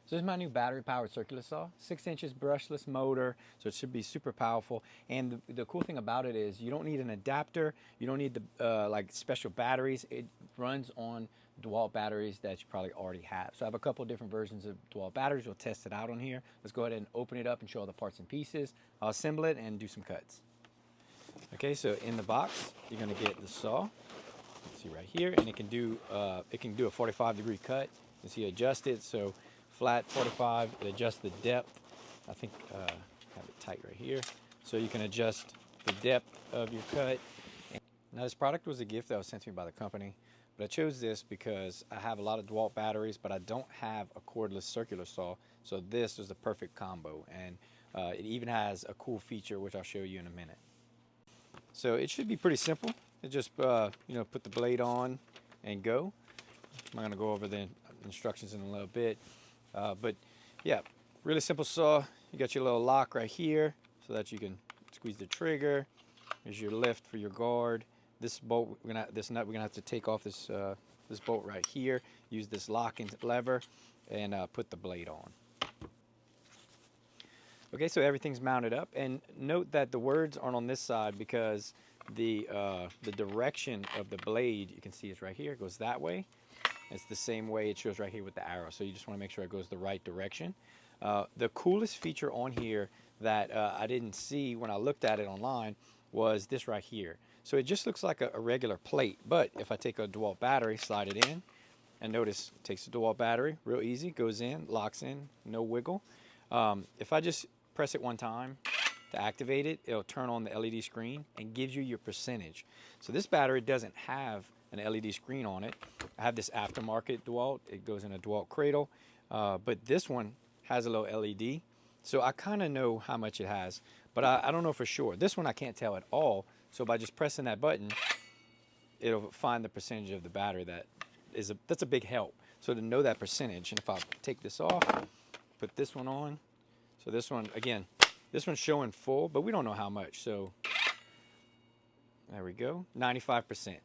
So this is my new battery-powered circular saw, 6 inches brushless motor, so it should be super powerful. And the cool thing about it is you don't need an adapter, you don't need the like special batteries. It runs on Dewalt batteries that you probably already have. So I have a couple different versions of Dewalt batteries. We'll test it out on here. Let's go ahead and open it up and show all the parts and pieces. I'll assemble it and do some cuts. Okay, so in the box, you're gonna get the saw. See right here, and it can do a 45-degree cut. You see, adjust it so flat 45. It adjusts the depth. I think have it tight right here, so you can adjust the depth of your cut. Now this product was a gift that was sent to me by the company, but I chose this because I have a lot of Dewalt batteries, but I don't have a cordless circular saw, so this is the perfect combo. And it even has a cool feature which I'll show you in a minute. So it should be pretty simple. It just you know, put the blade on and go. I'm going to go over the instructions in a little bit, but yeah, really simple saw. You got your little lock right here so that you can squeeze the trigger. Here's your lift for your guard. This bolt, this nut, we're gonna have to take off this this bolt right here. Use this locking lever and put the blade on. Okay, so everything's mounted up, and note that the words aren't on this side because the direction of the blade, you can see it's right here. It goes that way. It's the same way it shows right here with the arrow. So you just want to make sure it goes the right direction. The coolest feature on here that I didn't see when I looked at it online was this right here. So it just looks like a regular plate, but if I take a Dewalt battery, slide it in, and notice it takes a Dewalt battery, real easy, goes in, locks in, no wiggle. If I just press it one time to activate it, it'll turn on the LED screen and gives you your percentage. So this battery doesn't have an LED screen on it. I have this aftermarket Dewalt. It goes in a Dewalt cradle, but this one has a little LED. So I kind of know how much it has, but I don't know for sure. This one I can't tell at all. So by just pressing that button, it'll find the percentage of the battery that's a big help. So to know that percentage, and if I take this off, put this one on. So this one, again, this one's showing full, but we don't know how much. So there we go, 95%.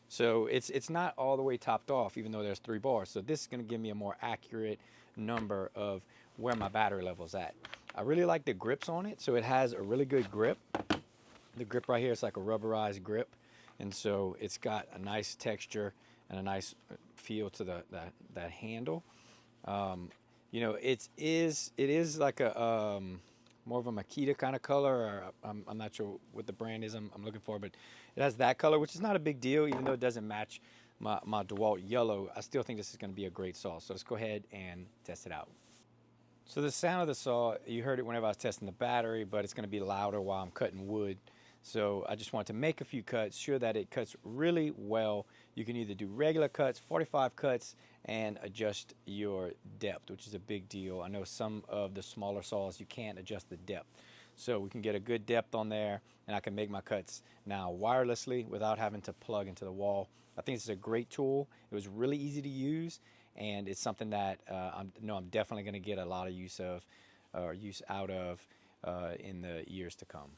So it's not all the way topped off, even though there's 3 bars. So this is gonna give me a more accurate number of where my battery level's at. I really like the grips on it. So it has a really good grip. The grip right here is like a rubberized grip. And so it's got a nice texture and a nice feel to that handle. You know, it is like a more of a Makita kind of color, or I'm not sure what the brand is I'm looking for, but it has that color, which is not a big deal, even though it doesn't match my Dewalt yellow. I still think this is going to be a great saw. So let's go ahead and test it out. So the sound of the saw, you heard it whenever I was testing the battery, but it's going to be louder while I'm cutting wood. So I just want to make a few cuts, sure that it cuts really well. You can either do regular cuts, 45 cuts, and adjust your depth, which is a big deal. I know some of the smaller saws, you can't adjust the depth. So we can get a good depth on there, and I can make my cuts now wirelessly without having to plug into the wall. I think this is a great tool. It was really easy to use, and it's something that I'm definitely going to get a lot of use out of in the years to come.